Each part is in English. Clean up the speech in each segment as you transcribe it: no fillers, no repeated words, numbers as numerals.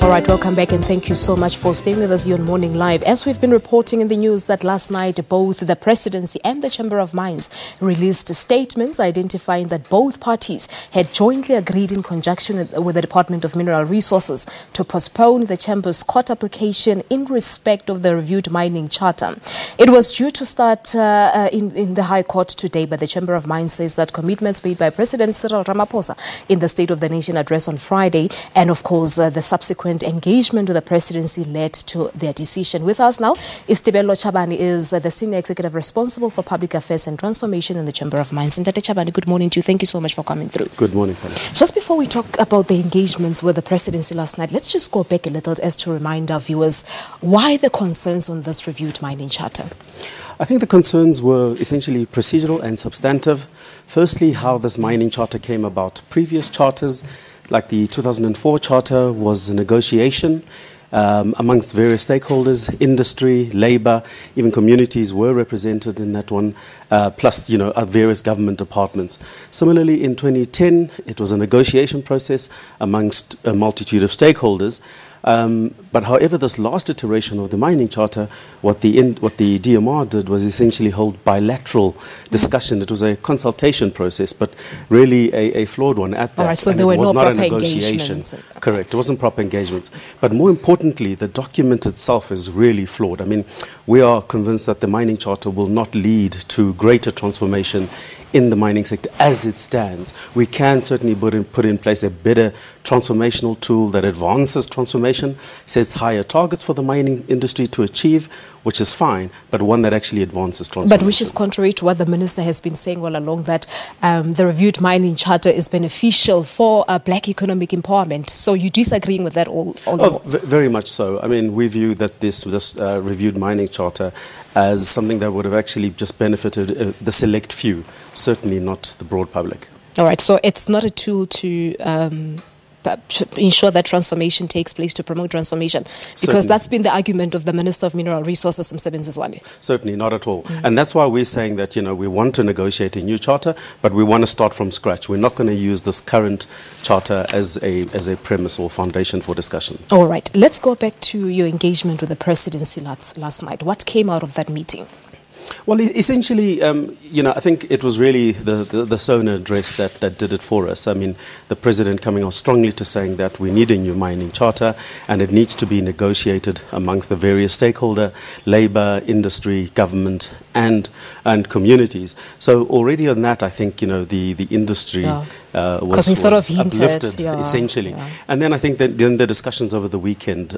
All right, welcome back and thank you so much for staying with us here on Morning Live. As we've been reporting in the news that last night, both the Presidency and the Chamber of Mines released statements identifying that both parties had jointly agreed in conjunction with the Department of Mineral Resources to postpone the Chamber's court application in respect of the reviewed mining charter. It was due to start in the High Court today, but the Chamber of Mines says that commitments made by President Cyril Ramaphosa in the State of the Nation address on Friday and, of course, the subsequent engagement with the Presidency led to their decision. With us now is Tebello. Chabana is the Senior Executive responsible for Public Affairs and Transformation in the Chamber of Mines. And Chabana, good morning to you. Thank you so much for coming through. Good morning, Kelly. Just before we talk about the engagements with the Presidency last night, let's just go back a little as to remind our viewers why the concerns on this reviewed mining charter. I think the concerns were essentially procedural and substantive. Firstly, how this mining charter came about. Previous charters, like the 2004 charter, was a negotiation amongst various stakeholders, industry, labor, even communities were represented in that one, plus, various government departments. Similarly, in 2010, it was a negotiation process amongst a multitude of stakeholders. But however, this last iteration of the mining charter, what the DMR did was essentially hold bilateral discussion. It was a consultation process, but really a flawed one at that. All right, so there were no proper engagements. Correct, it wasn't proper engagements. But more importantly, the document itself is really flawed. I mean, we are convinced that the mining charter will not lead to greater transformation in the mining sector as it stands. We can certainly put in place a better transformational tool that advances transformation, sets higher targets for the mining industry to achieve, which is fine, but one that actually advances transformation. But which is contrary to what the Minister has been saying all along, that the reviewed mining charter is beneficial for black economic empowerment. So you're disagreeing with that all very much so. I mean, we view that this reviewed mining charter as something that would have actually just benefited the select few, certainly not the broad public. All right, so it's not a tool to ensure that transformation takes place, to promote transformation, because Certainly. That's been the argument of the Minister of Mineral Resources, Msebenzi. Certainly not at all. And that's why we're saying that, we want to negotiate a new charter, but we want to start from scratch. We're not going to use this current charter as a premise or foundation for discussion. All right, let's go back to your engagement with the Presidency last night. What came out of that meeting? Well, essentially, I think it was really the SONA address that did it for us. I mean, the President coming out strongly to saying that we need a new mining charter and it needs to be negotiated amongst the various stakeholder, labor, industry, government and communities. So already on that, I think, the industry was sort of hinted, uplifted, essentially. Yeah. And then I think that then the discussions over the weekend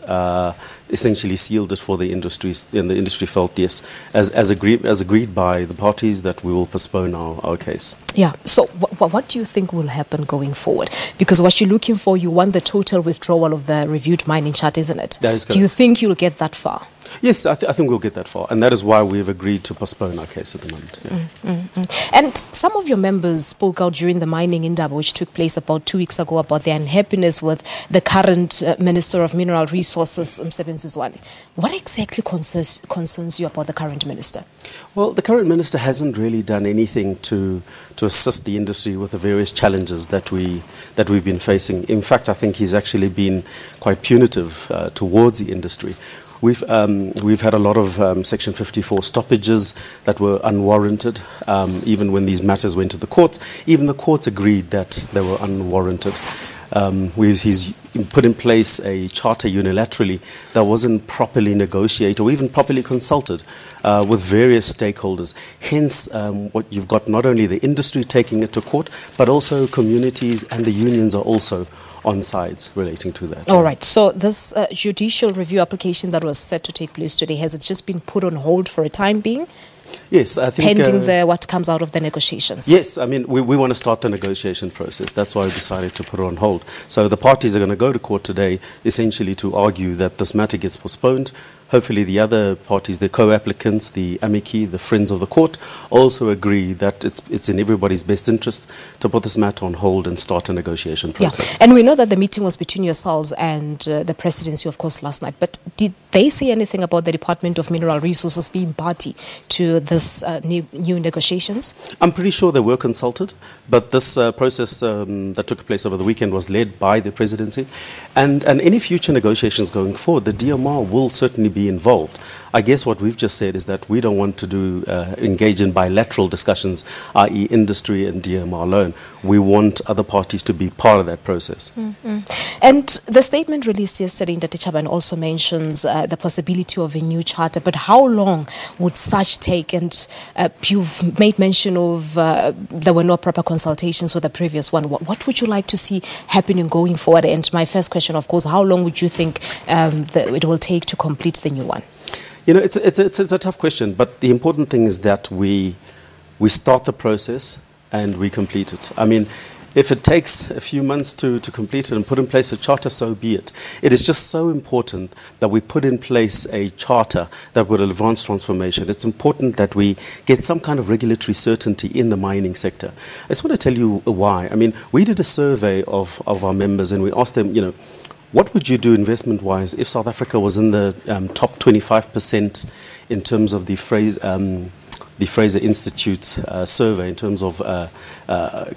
essentially sealed it for the industry, and the industry felt, yes, as agreed by the parties, that we will postpone our case. Yeah. So what do you think will happen going forward? Because what you're looking for, you want the total withdrawal of the reviewed mining charter, isn't it? That is correct. Do you think you'll get that far? Yes, I think we'll get that far. And that is why we've agreed to postpone our case at the moment. Yeah. And some of your members spoke out during the mining indaba, which took place about 2 weeks ago, about their unhappiness with the current Minister of Mineral Resources, Msebenzi. What exactly concerns you about the current minister? Well, the current minister hasn't really done anything to assist the industry with the various challenges that we've been facing. In fact, I think he's actually been quite punitive towards the industry. We've had a lot of Section 54 stoppages that were unwarranted, even when these matters went to the courts. Even the courts agreed that they were unwarranted. He's put in place a charter unilaterally that wasn't properly negotiated or even properly consulted with various stakeholders. Hence, what you've got not only the industry taking it to court, but also communities and the unions are also on sides relating to that. All right. So this judicial review application that was set to take place today, has it just been put on hold for a time being? Yes, I think... Pending what comes out of the negotiations? Yes, I mean, we want to start the negotiation process. That's why we decided to put it on hold. So the parties are going to go to court today, essentially to argue that this matter gets postponed hopefully the other parties, the co-applicants, the amici, the friends of the court, also agree that it's in everybody's best interest to put this matter on hold and start a negotiation process. Yeah. And we know that the meeting was between yourselves and the presidency, of course, last night. But did they say anything about the Department of Mineral Resources being party to this new negotiations? I'm pretty sure they were consulted, but this process that took place over the weekend was led by the presidency. And any future negotiations going forward, the DMR will certainly be involved. I guess what we've just said is that we don't want to engage in bilateral discussions, i.e. industry and DMR alone. We want other parties to be part of that process. Mm-hmm. And the statement released yesterday in Chabana also mentions the possibility of a new charter. But how long would such take? And you've made mention of there were no proper consultations with the previous one. What would you like to see happening going forward? And my first question, of course, how long would you think that it will take to complete the new one? You know, it's a tough question, but the important thing is that we start the process and we complete it. I mean, if it takes a few months to complete it and put in place a charter, so be it. It is just so important that we put in place a charter that would advance transformation. It's important that we get some kind of regulatory certainty in the mining sector. I just want to tell you why. I mean, we did a survey of our members and we asked them, you know, what would you do investment-wise if South Africa was in the top 25% in terms of the Fraser Institute's survey in terms of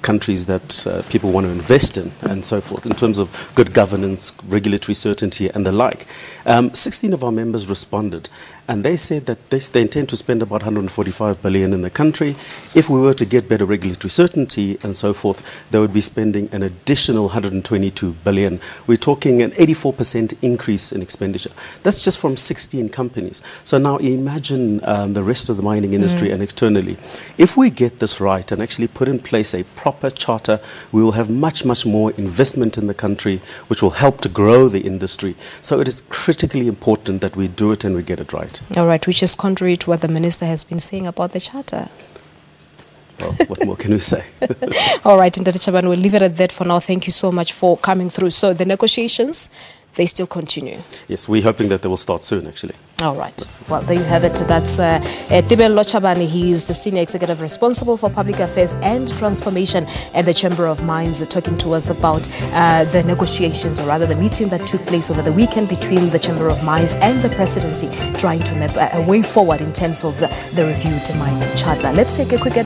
countries that people want to invest in and so forth, in terms of good governance, regulatory certainty and the like. 16 of our members responded and they said that they intend to spend about 145 billion in the country. If we were to get better regulatory certainty and so forth, they would be spending an additional 122 billion. We're talking an 84% increase in expenditure. That's just from 16 companies. So now imagine the rest of the mining industry and externally. If we get this right and actually put in place a proper charter, we will have much, much more investment in the country, which will help to grow the industry. So it is critically important that we do it and we get it right. All right, which is contrary to what the minister has been saying about the charter. Well, what more can we say? All right, Ndati Chabana, we'll leave it at that for now. Thank you so much for coming through. So the negotiations, they still continue? Yes, we're hoping that they will start soon, actually. All right. Well, there you have it. That's Tebello Chabana. He is the Senior Executive responsible for Public Affairs and Transformation at the Chamber of Mines, talking to us about the negotiations, or rather the meeting that took place over the weekend between the Chamber of Mines and the Presidency, trying to map a way forward in terms of the reviewed mining charter. Let's take a quick